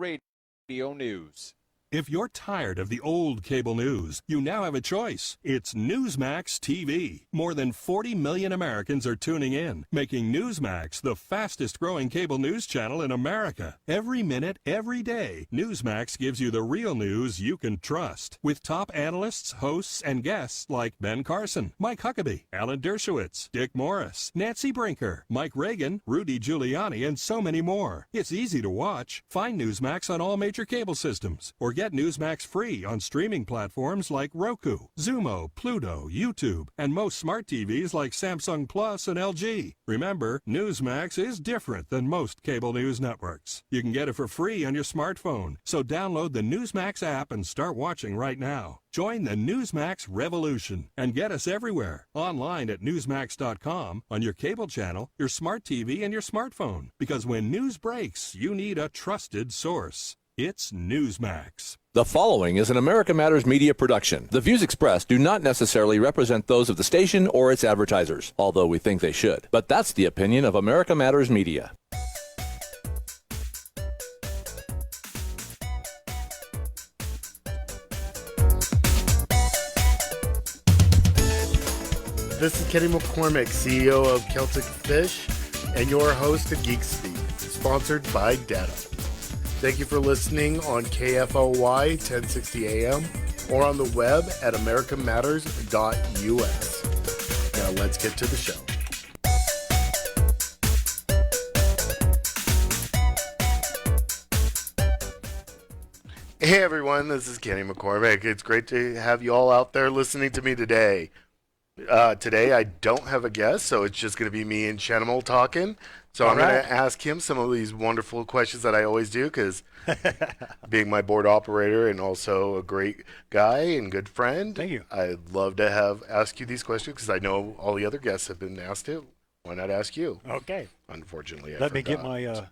Radio News. If you're tired of the old cable news, you now have a choice. It's Newsmax TV. More than 40 million Americans are tuning in, making Newsmax the fastest growing cable news channel in America. Every minute, every day, Newsmax gives you the real news you can trust. With top analysts, hosts, and guests like Ben Carson, Mike Huckabee, Alan Dershowitz, Dick Morris, Nancy Brinker, Mike Reagan, Rudy Giuliani, and so many more. It's easy to watch. Find Newsmax on all major cable systems, or get Newsmax free on streaming platforms like Roku, Zumo, Pluto, YouTube, and most smart TVs like Samsung Plus and LG. Remember, Newsmax is different than most cable news networks. You can get it for free on your smartphone, so download the Newsmax app and start watching right now. Join the Newsmax revolution and get us everywhere. Online at Newsmax.com, on your cable channel, your smart TV, and your smartphone. Because when news breaks, you need a trusted source. It's Newsmax. The following is an America Matters Media production. The views expressed do not necessarily represent those of the station or its advertisers, although we think they should. But that's the opinion of America Matters Media. This is Kenny McCormick, CEO of Celtic Fish, and your host of Geek Speak, sponsored by Data. Thank you for listening on KFOY 1060 AM or on the web at americamatters.us. Now let's get to the show. Hey everyone, this is Kenny McCormick. It's great to have you all out there listening to me today. Today I don't have a guest, so it's just going to be me and Shanimal talking. So I'm going to ask him some of these wonderful questions that I always do, because being my board operator and also a great guy and good friend, thank you. I'd love to ask you these questions because I know all the other guests have been asked it. Why not ask you? Okay. Unfortunately, Let me get my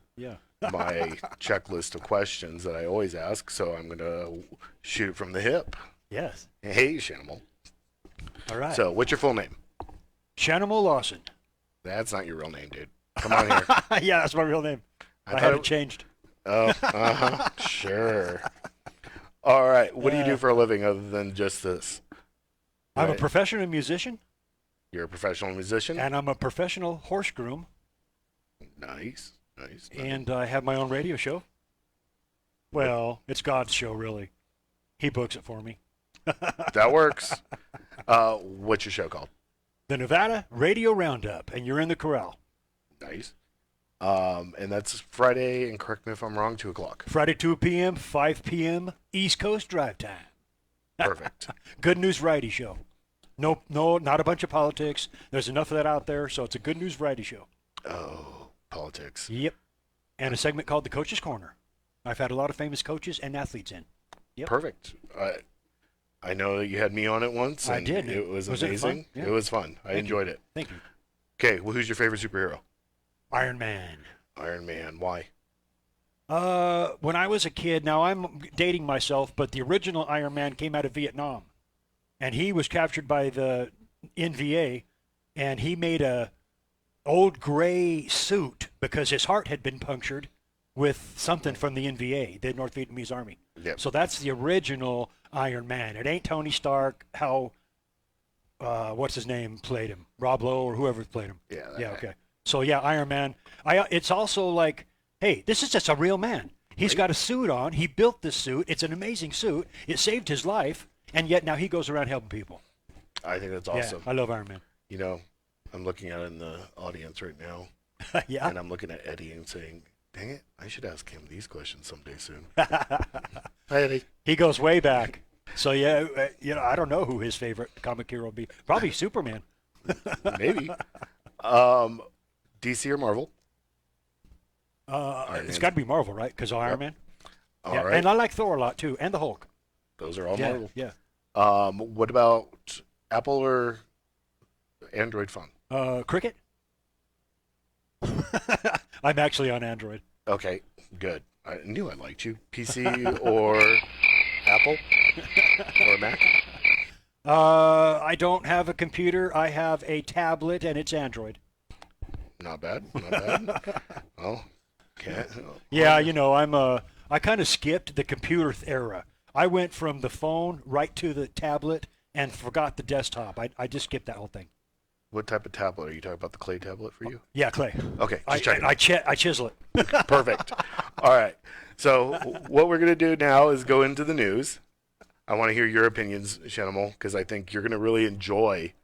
my checklist of questions that I always ask. So I'm going to shoot it from the hip. Yes. Hey, Shanimal. All right. So, what's your full name? Shanimal Lawson. That's not your real name, dude. Come on here. Yeah, that's my real name. I had it changed. Oh, sure. All right. What do you do for a living other than just this? I'm a professional musician. You're a professional musician? And I'm a professional horse groom. Nice. And I have my own radio show. Well, it's God's show, really. He books it for me. That works. What's your show called? The Nevada Radio Roundup, and you're in the corral. Nice. And that's Friday, and correct me if I'm wrong, 2 o'clock. Friday, 2 p.m., 5 p.m., East Coast drive time. Perfect. Good news variety show. No, not a bunch of politics. There's enough of that out there, so it's a good news variety show. Oh, politics. Yep. And a segment called The Coach's Corner. I've had a lot of famous coaches and athletes in. Yep. Perfect. I know that you had me on it once. I did. It was amazing. It fun? Yeah. It was fun. I enjoyed it. Thank you. Okay, well, who's your favorite superhero? Iron Man. Iron Man. Why? When I was a kid, now I'm dating myself, but the original Iron Man came out of Vietnam. And he was captured by the NVA, and he made a old gray suit because his heart had been punctured with something from the NVA, the North Vietnamese Army. Yep. So that's the original Iron Man. It ain't Tony Stark, how, what's his name, played him? Rob Lowe or whoever played him. Yeah. Okay. So, yeah, Iron Man. It's also like, hey, this is just a real man. He's got a suit on. He built this suit. It's an amazing suit. It saved his life, and yet now he goes around helping people. I think that's awesome. Yeah, I love Iron Man. You know, I'm looking at it in the audience right now. Yeah. And I'm looking at Eddie and saying, dang it, I should ask him these questions someday soon. Hi, Eddie. He goes way back. So, yeah, I don't know who his favorite comic hero would be. Probably Superman. Maybe. DC or Marvel? It's got to be Marvel, right? Because of Iron Man. All yeah. right. And I like Thor a lot, too, and the Hulk. Those are all Marvel. Yeah. What about Apple or Android phone? Cricket. I'm actually on Android. Okay, good. I knew I liked you. PC or Apple or Mac? I don't have a computer. I have a tablet, and it's Android. Not bad. Not bad. Well, can't. Yeah, I'm a I kind of skipped the computer era. I went from the phone right to the tablet and forgot the desktop. I just skipped that whole thing. What type of tablet are you talking about? The clay tablet for you? Yeah, Clay. Okay, just checking. I chisel it. Perfect. All right. So what we're gonna do now is go into the news. I want to hear your opinions, Shanimal, because I think you're gonna really enjoy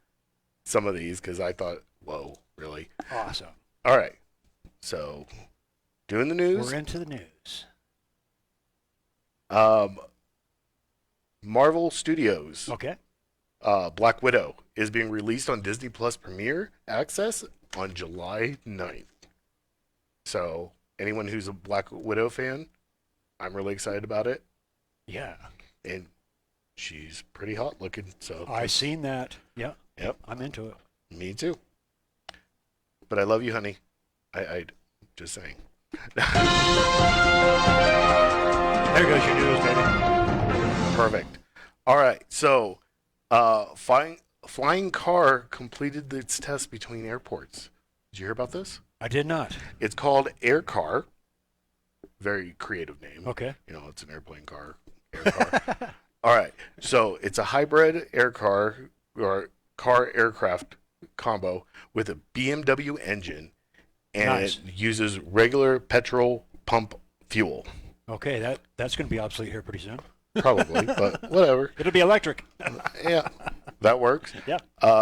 some of these. Because I thought, whoa, really? Awesome. All right. So, doing the news. We're into the news. Marvel Studios. Okay. Black Widow is being released on Disney Plus Premiere Access on July 9th. So, anyone who's a Black Widow fan, I'm really excited about it. Yeah. And she's pretty hot looking. So I seen that. Yeah. Yep. I'm into it. Me too. But I love you, honey. I just saying. There goes your news, baby. Perfect. All right. So, flying car completed its test between airports. Did you hear about this? I did not. It's called Air Car. Very creative name. Okay. You know, it's an airplane car. Air car. All right. So it's a hybrid air car or car aircraft combo with a BMW engine, and Nice. it uses regular petrol pump fuel. Okay, that's going to be obsolete here pretty soon. Probably, but whatever. It'll be electric. Yeah, that works. Yeah.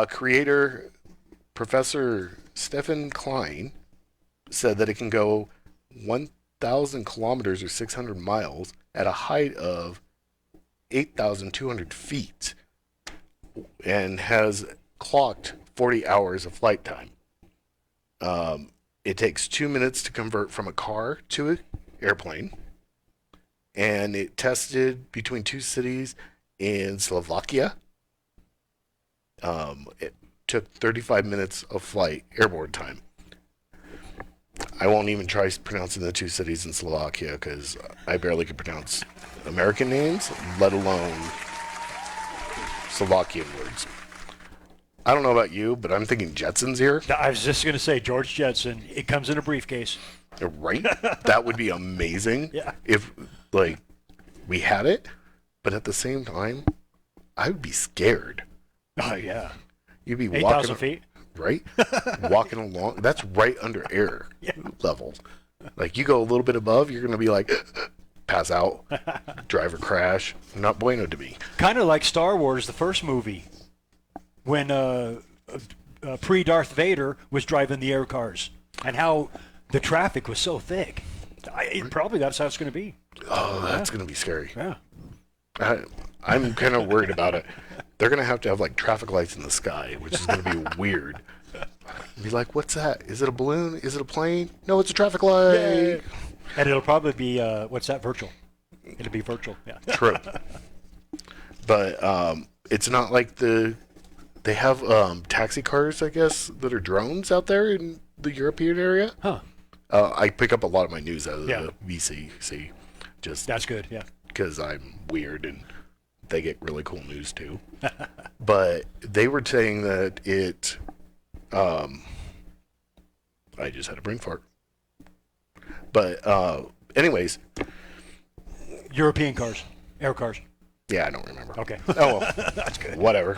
Creator Professor Stephen Klein said that it can go 1,000 kilometers or 600 miles at a height of 8,200 feet and has clocked 40 hours of flight time. It takes 2 minutes to convert from a car to an airplane. And it tested between two cities in Slovakia. It took 35 minutes of flight airborne time. I won't even try pronouncing the two cities in Slovakia because I barely can pronounce American names, let alone Slovakian words. I don't know about you, but I'm thinking Jetsons here. I was just going to say George Jetson. It comes in a briefcase. Right? That would be amazing Yeah. if, like, we had it, but at the same time, I would be scared. Oh, yeah. You'd be 8,000 feet. right? Walking along. That's right under air level. Like, you go a little bit above, you're going to be like, pass out, driver crash. Not bueno to me. Kind of like Star Wars, the first movie, when pre-Darth Vader was driving the air cars, and how the traffic was so thick. Probably that's how it's going to be. Oh, that's going to be scary. Yeah. I'm kind of worried about it. They're going to have like traffic lights in the sky, which is going to be weird. Be like, what's that? Is it a balloon? Is it a plane? No, it's a traffic light. Yay. And it'll probably be, what's that, virtual? It'll be virtual, yeah. True. But it's not like they have taxi cars, I guess, that are drones out there in the European area. Huh. I pick up a lot of my news out of Yeah. the VCC, just That's good, yeah. because I'm weird and they get really cool news too. But they were saying that it, I just had a brain fart. But anyways, European cars, air cars. yeah, I don't remember. Okay. Oh well, That's good. whatever.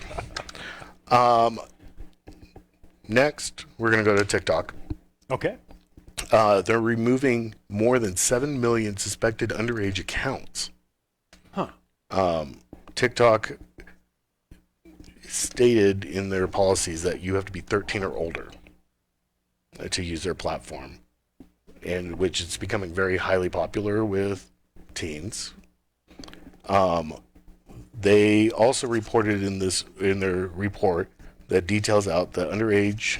Next, we're gonna go to TikTok. Okay. They're removing more than 7 million suspected underage accounts. Huh. TikTok stated in their policies that you have to be 13 or older to use their platform, and which is becoming very highly popular with teens. They also reported in their report that details out that underage.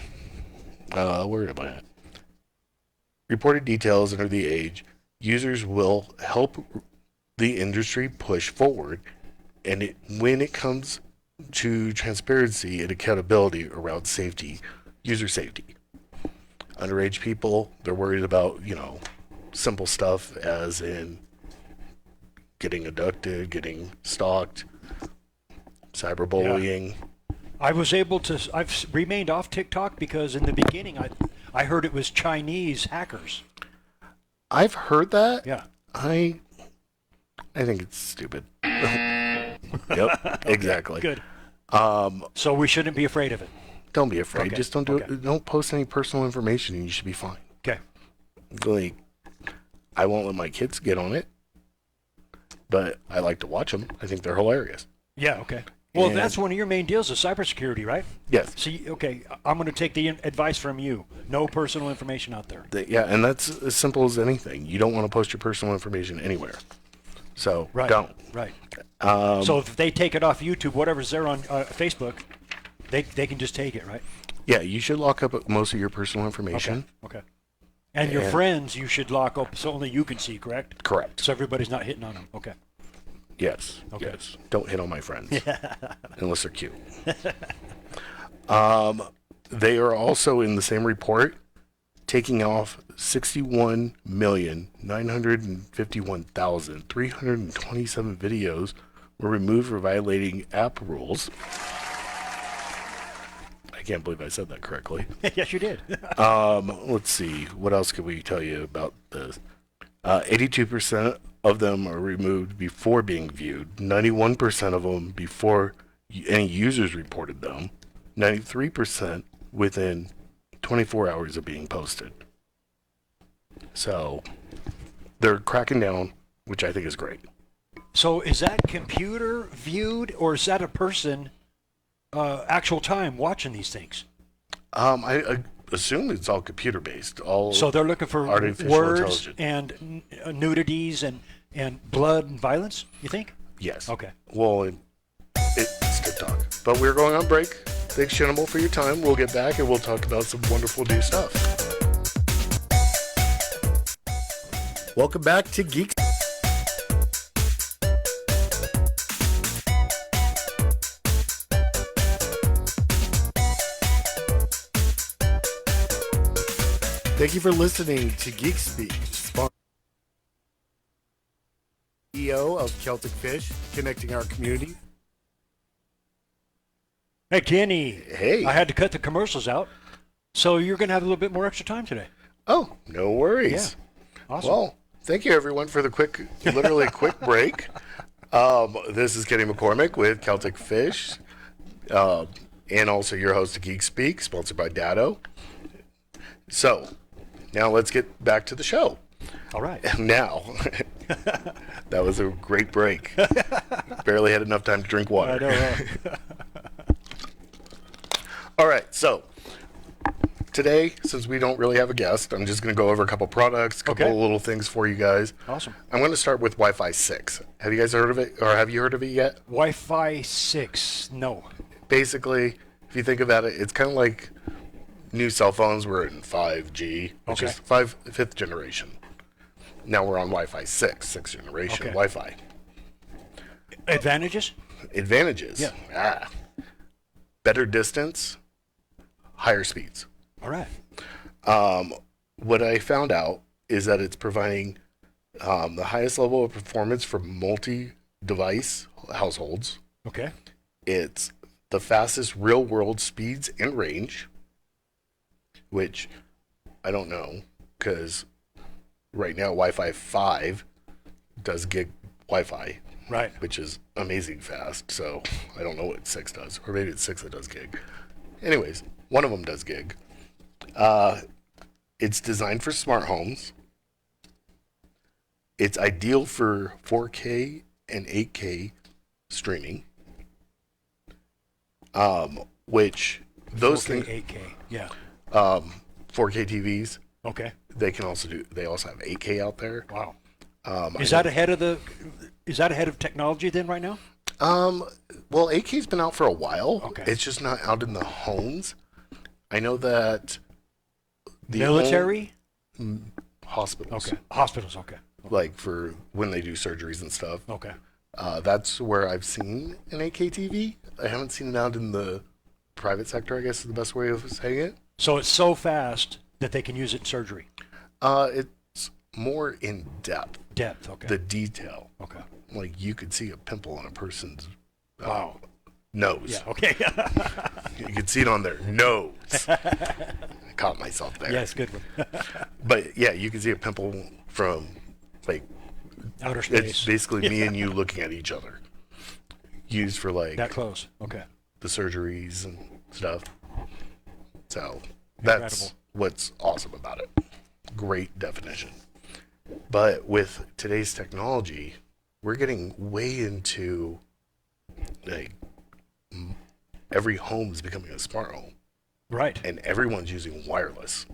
Where am I at? Reported details under the age. Users will help the industry push forward, and when it comes to transparency and accountability around safety, user safety. Underage people, they're worried about, simple stuff as in getting abducted, getting stalked, cyberbullying. I've remained off TikTok because in the beginning I heard it was Chinese hackers. I've heard that. Yeah. I I think it's stupid. Yep, exactly. Good. So we shouldn't be afraid of it. Don't be afraid. Okay, Just don't do okay. it. Don't post any personal information, and you should be fine. Okay. Like, I won't let my kids get on it, but I like to watch them. I think they're hilarious. Yeah. Okay. Well, And- that's one of your main deals is cybersecurity, right? Yes. See, okay, I'm going to take the advice from you. No personal information out there. Yeah, and that's as simple as anything. You don't want to post your personal information anywhere. So Right. don't. Right. So if they take it off YouTube, whatever's there on Facebook, they can just take it, right? Yeah, you should lock up most of your personal information. Okay. And your And- friends, you should lock up so only you can see, correct? Correct. So everybody's not hitting on them. Okay. Yes. Okay. Yes. Don't hit on my friends. Unless they're cute. They are also in the same report taking off 61,951,327 videos were removed for violating app rules. I can't believe I said that correctly. Yes, you did. Let's see. What else could we tell you about this? 82% of them are removed before being viewed. 91% of them before any users reported them. 93% within 24 hours of being posted. So they're cracking down, which I think is great. So is that computer viewed or is that a person actual time watching these things? I assume it's all computer based. All So they're looking for artificial words intelligence. and nudities and blood and violence, you think? Yes. Okay. Well, it's TikTok. But we're going on break. Thanks, Shinimal, for your time. We'll get back and we'll talk about some wonderful new stuff. Welcome back to Geek. Thank you for listening to Geek Speak. CEO of Celtic Fish, connecting our community. Hey, Kenny. Hey. I had to cut the commercials out. So you're going to have a little bit more extra time today. Oh, no worries. Awesome. Well, thank you everyone for the literally quick break. This is Kenny McCormick with Celtic Fish, and also your host of Geek Speak, sponsored by Datto. So, now let's get back to the show. All right. Now, that was a great break. Barely had enough time to drink water. I know. All right, so today, since we don't really have a guest, I'm just going to go over a couple products, a couple Okay. of little things for you guys. Awesome. I'm going to start with Wi-Fi 6. Have you guys heard of it, or have you heard of it yet? Wi-Fi 6. No. Basically, if you think about it, it's kind of like new cell phones. We're in 5G, which Okay. is fifth generation. Now we're on Wi-Fi 6, sixth generation Okay. Wi-Fi. Advantages? Advantages. Yeah. Better distance, higher speeds. All right. What I found out is that it's providing the highest level of performance for multi-device households. Okay. It's the fastest real-world speeds and range, which I don't know, because right now Wi-Fi 5 does gig Wi-Fi, Right. which is amazing fast. So I don't know what 6 does, or maybe it's 6 that does gig. Anyways, one of them does gig. It's designed for smart homes. It's ideal for 4K and 8K streaming. Which those 4K, things, 8K. Yeah. 4K TVs, Okay. they can also do. They also have 8K out there. Wow. I Is that ahead of technology then right now? Well, 8K's been out for a while. Okay. It's just not out in the homes. I know that the Military? hospitals, Okay. Hospitals. Okay. like for when they do surgeries and stuff. Okay. That's where I've seen an 8K TV. I haven't seen it out in the private sector, I guess is the best way of saying it. So it's so fast that they can use it in surgery. It's more in depth, Depth. Okay. the detail. Okay. Like you could see a pimple on a person's Wow. nose. Yeah. Okay. You could see it on their nose. I caught myself there. Yes. Good one. But yeah, you can see a pimple from like Outer space. It's basically me and you looking at each other. Used for like That close. Okay. the surgeries and stuff. So that's Incredible. what's awesome about it. Great definition. But with today's technology, we're getting way into like every home is becoming a smart home, Right. and everyone's using wireless.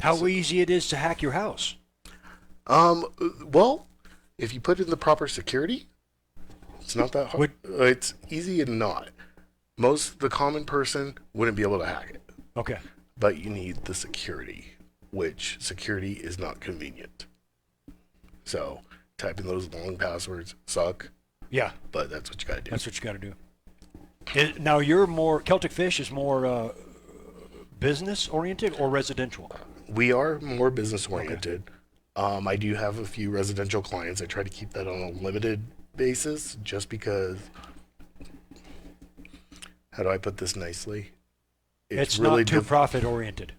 How easy it is to hack your house. Well, if you put in the proper security, it's not that hard. It's easy and not. The common person wouldn't be able to hack it, Okay. but you need the security, which security is not convenient. So typing those long passwords suck, Yeah. but that's what you gotta do. That's what you got to do. Now you're more Celtic Fish is more business oriented or residential. We are more business oriented. I do have a few residential clients. I try to keep that on a limited basis just because, how do I put this nicely? It's really not too profit oriented.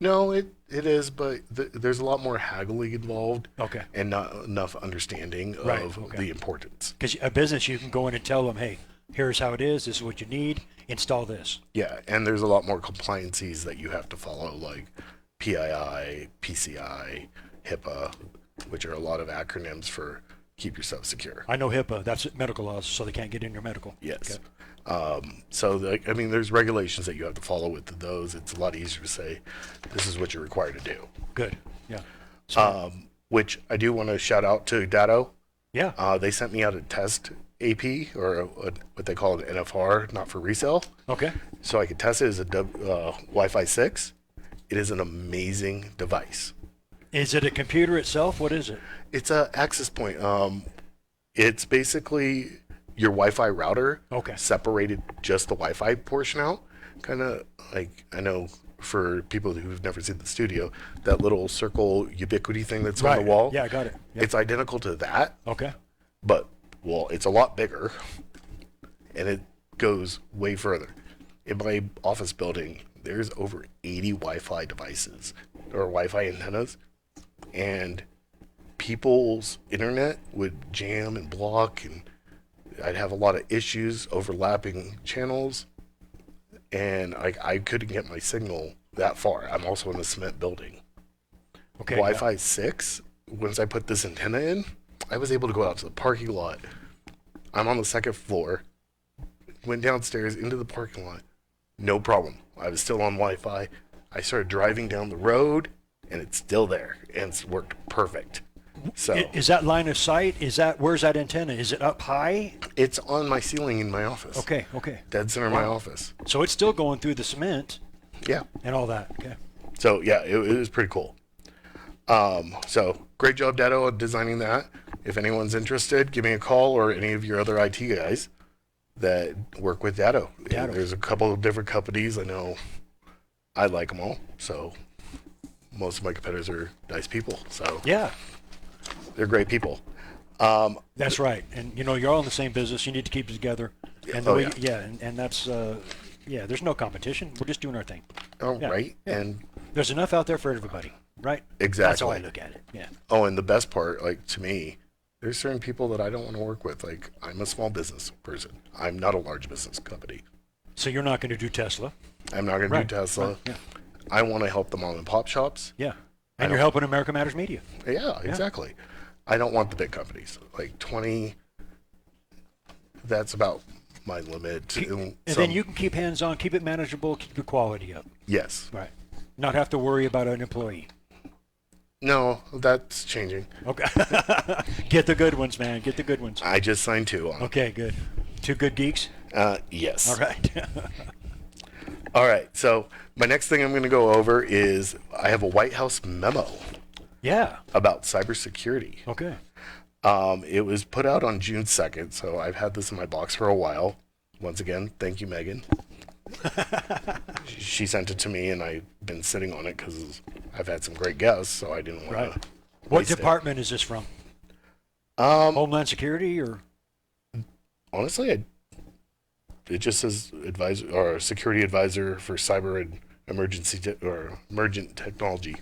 No, it is, but there's a lot more haggling involved. Okay. And not enough understanding of the importance. Because a business, you can go in and tell them, hey, here's how it is. This is what you need. Install this. Yeah, and there's a lot more compliances that you have to follow, like PII, PCI, HIPAA, which are a lot of acronyms for keep yourself secure. I know HIPAA. That's medical laws, so they can't get in your medical. Yes. Okay. So, there's regulations that you have to follow with those. It's a lot easier to say, this is what you're required to do. Good. Yeah. Which I do want to shout out to Datto. Yeah. They sent me out a test AP, or what they call an NFR, not for resale. Okay. So I could test it as a Wi-Fi 6. It is an amazing device. Is it a computer itself? What is it? It's a access point. It's basically your Wi-Fi router. Okay. Separated just the Wi-Fi portion out. Kind of like, I know for people who've never seen the studio, that little circle ubiquity thing that's on the wall. Yeah, I got it. Yeah. It's identical to that, Okay. but it's a lot bigger, and it goes way further. In my office building, there's over 80 Wi-Fi devices or Wi-Fi antennas, and people's internet would jam and block, and I'd have a lot of issues overlapping channels, and I couldn't get my signal that far. I'm also in a cement building. Okay. Wi-Fi 6, once I put this antenna in, I was able to go out to the parking lot. I'm on the second floor, went downstairs into the parking lot, no problem. I was still on Wi-Fi. I started driving down the road, and it's still there, and it's worked perfect. So Is that line of sight? Where's that antenna? Is it up high? it's on my ceiling in my office. Okay. Dead center of my office. So it's still going through the cement Yeah. and all that. Okay. So yeah, it was pretty cool. So great job, Datto, on designing that. If anyone's interested, give me a call, or any of your other IT guys that work with Datto. Datto. There's a couple of different companies. I know I like them all. So most of my competitors are nice people. So Yeah. they're great people. That's right. And you're all in the same business. You need to keep it together. And Oh, and that's there's no competition. We're just doing our thing. Oh, Yeah. right. Yeah. And There's enough out there for everybody, right? Exactly. That's how I look at it. Yeah. and the best part, like to me, there's certain people that I don't want to work with. Like, I'm a small business person. I'm not a large business company. So you're not going to do Tesla. I'm not going to do Tesla. Right. Yeah. I want to help the mom and pop shops. Yeah. And you're helping America Matters Media. Yeah, exactly. I don't want the big companies. Like 20, that's about my limit. And then you can keep hands on, keep it manageable, keep the quality up. Yes. Right. Not have to worry about an employee. No, that's changing. Okay. Get the good ones, man. Get the good ones. I just signed 2 on. Okay, good. 2 good geeks? Yes. All right. All right. So my next thing I'm going to go over is I have a White House memo Yeah. about cybersecurity. Okay. It was put out on June 2nd, so I've had this in my box for a while. Once again, thank you, Megan. She sent it to me, and I've been sitting on it because I've had some great guests, so I didn't want Right. to. What department is this from? Homeland Security or? Honestly, it just says advisor or security advisor for cyber and emergent technology.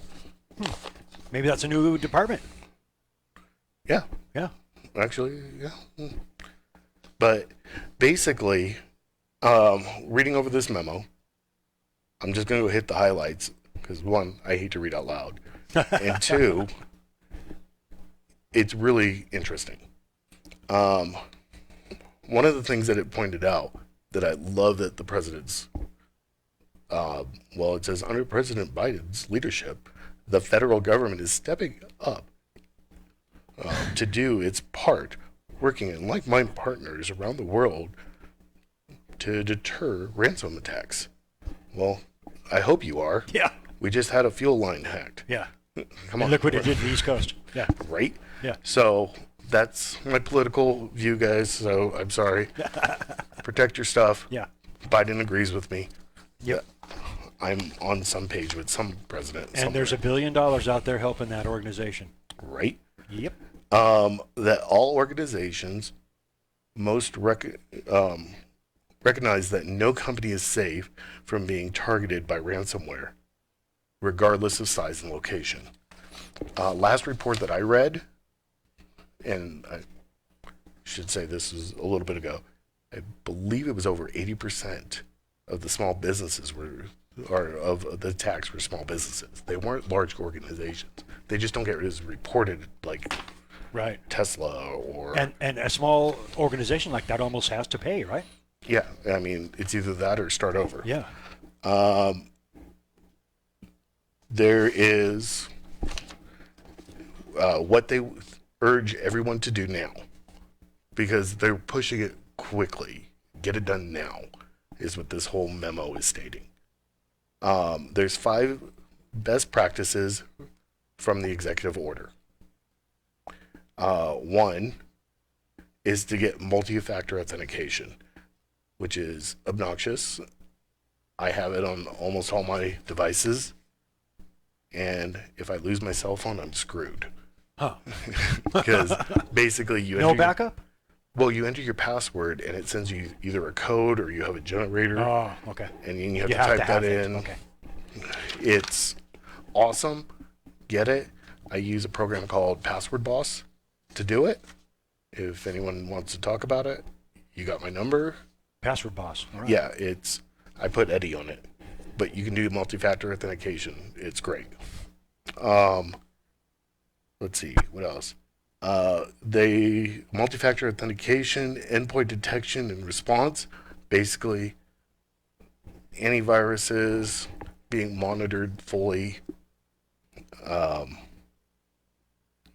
Maybe that's a new department. Yeah, Yeah. actually, yeah. But basically, reading over this memo, I'm just going to hit the highlights because one, I hate to read out loud, and two, it's really interesting. One of the things that it pointed out that I love that the president's, it says under President Biden's leadership, the federal government is stepping up to do its part, working in like-minded partners around the world to deter ransom attacks. Well, I hope you are. Yeah. We just had a fuel line hacked. Yeah. Come And on. look what it did to the East Coast. Yeah. Right? Yeah. So that's my political view, guys. So I'm sorry. Protect your stuff. Yeah. Biden agrees with me. Yep. I'm on some page with some president. And there's $1 billion out there helping that organization. Right? Yep. That all organizations recognize that no company is safe from being targeted by ransomware, regardless of size and location. Last report that I read, and I should say this was a little bit ago, I believe it was over 80% of the small businesses of the attacks were small businesses. They weren't large organizations. They just don't get as reported like Right. Tesla or... And a small organization like that almost has to pay, right? Yeah, I mean, it's either that or start over. Yeah. There is what they urge everyone to do now, because they're pushing it quickly. Get it done now, is what this whole memo is stating. There's 5 best practices from the executive order. One is to get multi-factor authentication, which is obnoxious. I have it on almost all my devices, and if I lose my cell phone, I'm screwed. Huh. Because basically you No backup? you enter your password and it sends you either a code or you have a generator. Oh, okay. And then you have to type that in. Okay. It's awesome. Get it. I use a program called Password Boss to do it. If anyone wants to talk about it, you got my number. Password Boss. All right. Yeah, I put Eddie on it, but you can do multi-factor authentication. It's great. Let's see, what else? They multi-factor authentication, endpoint detection and response, basically antiviruses being monitored fully,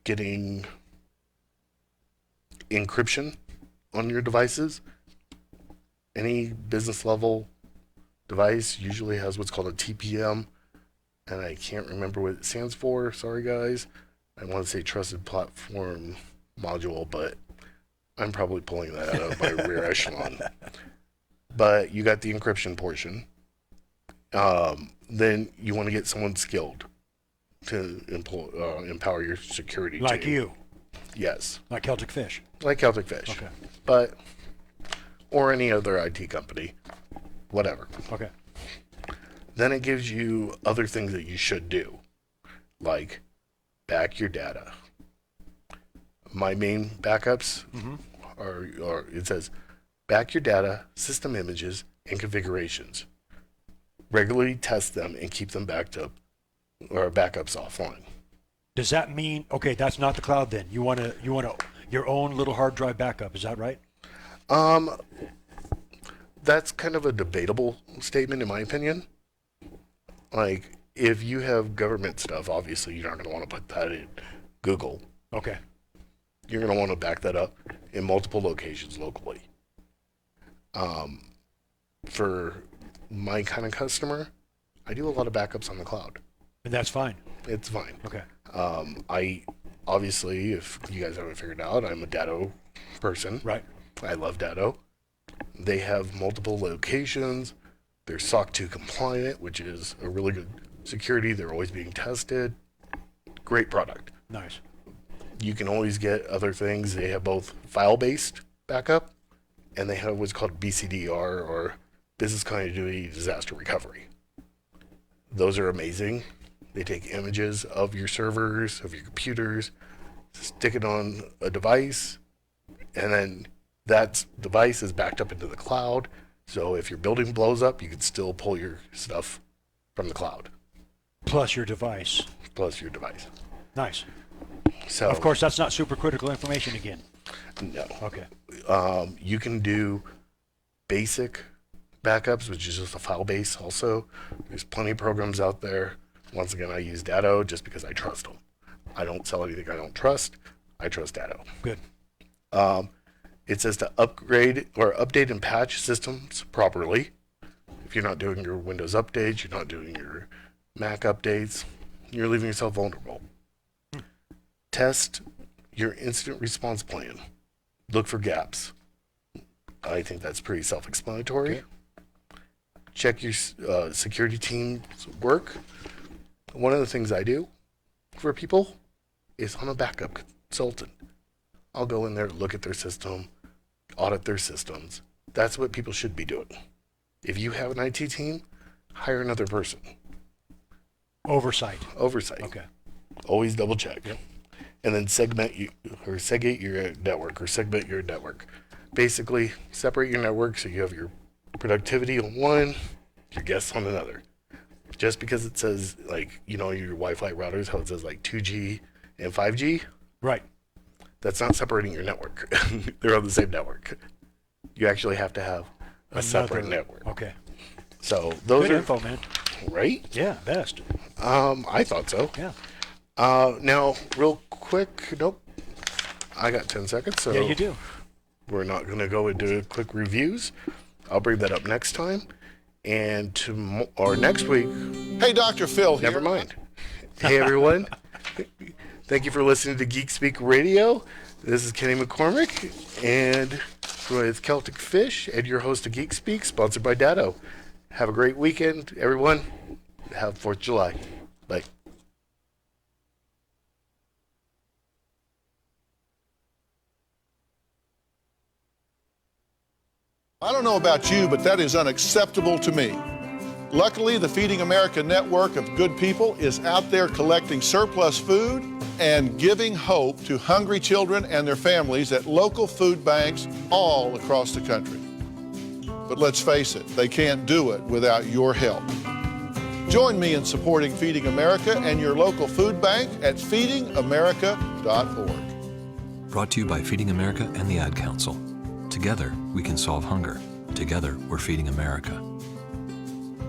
getting encryption on your devices. Any business level device usually has what's called a TPM, and I can't remember what it stands for. Sorry, guys. I want to say Trusted Platform Module, but I'm probably pulling that out of my rear echelon. But you got the encryption portion. Then you want to get someone skilled to empower your security Like team. you. Yes. Like Celtic Fish. Like Celtic Fish. Okay. But, or any other IT company. Whatever. Okay. Then it gives you other things that you should do, like back your data. My main backups are it says back your data, system images, and configurations. Regularly test them and keep them backed up or backups offline. Does that mean, okay, that's not the cloud then? You want your own little hard drive backup, is that right? That's kind of a debatable statement in my opinion. Like, if you have government stuff, obviously you're not going to want to put that in Google. Okay. You're going to want to back that up in multiple locations locally. For my kind of customer, I do a lot of backups on the cloud. And that's fine. It's fine. Okay. I obviously, if you guys haven't figured out, I'm a Datto person. Right. I love Datto. They have multiple locations. They're SOC 2 compliant, which is a really good security. They're always being tested. Great product. Nice. You can always get other things. They have both file-based backup, and they have what's called BCDR, or Business Continuity Disaster Recovery. Those are amazing. They take images of your servers, of your computers, stick it on a device, and then that device is backed up into the cloud. So if your building blows up, you can still pull your stuff from the cloud. Plus your device. Plus your device. Nice. So Of course, that's not supercritical information again. no. Okay. You can do basic backups, which is just a file base also. There's plenty of programs out there. Once again, I use Datto just because I trust them. I don't sell anything I don't trust. I trust Datto. Good. It says to upgrade or update and patch systems properly. If you're not doing your Windows updates, you're not doing your Mac updates, you're leaving yourself vulnerable. Test your incident response plan. Look for gaps. I think that's pretty self-explanatory. Okay. Check your security team's work. One of the things I do for people is I'm a backup consultant. I'll go in there, look at their system, audit their systems. That's what people should be doing. If you have an IT team, hire another person. Oversight. Okay. Always double check. Yep. And then segment your network. Basically, separate your network so you have your productivity on one, your guests on another. Just because it says, like, you know, your Wi-Fi routers, how it says like 2G and 5G. Right. That's not separating your network. They're on the same network. You actually have to have a separate network. Okay. So those Good are info, man. Right? Yeah, best. I thought so. Yeah. Now, real quick, nope. I got 10 seconds, so Yeah, you do. we're not going to go into quick reviews. I'll bring that up next time. And next week. Hey, Dr. Phil here. Never mind. Hey, everyone. Thank you for listening to Geek Speak Radio. This is Kenny McCormick, and with Celtic Fish, and your host of Geek Speak, sponsored by Datto. Have a great weekend, everyone. Have 4th of July. Bye. I don't know about you, but that is unacceptable to me. Luckily, the Feeding America network of good people is out there collecting surplus food and giving hope to hungry children and their families at local food banks all across the country. But let's face it, they can't do it without your help. Join me in supporting Feeding America and your local food bank at feedingamerica.org. Brought to you by Feeding America and the Ad Council. Together, we can solve hunger. Together, we're feeding America.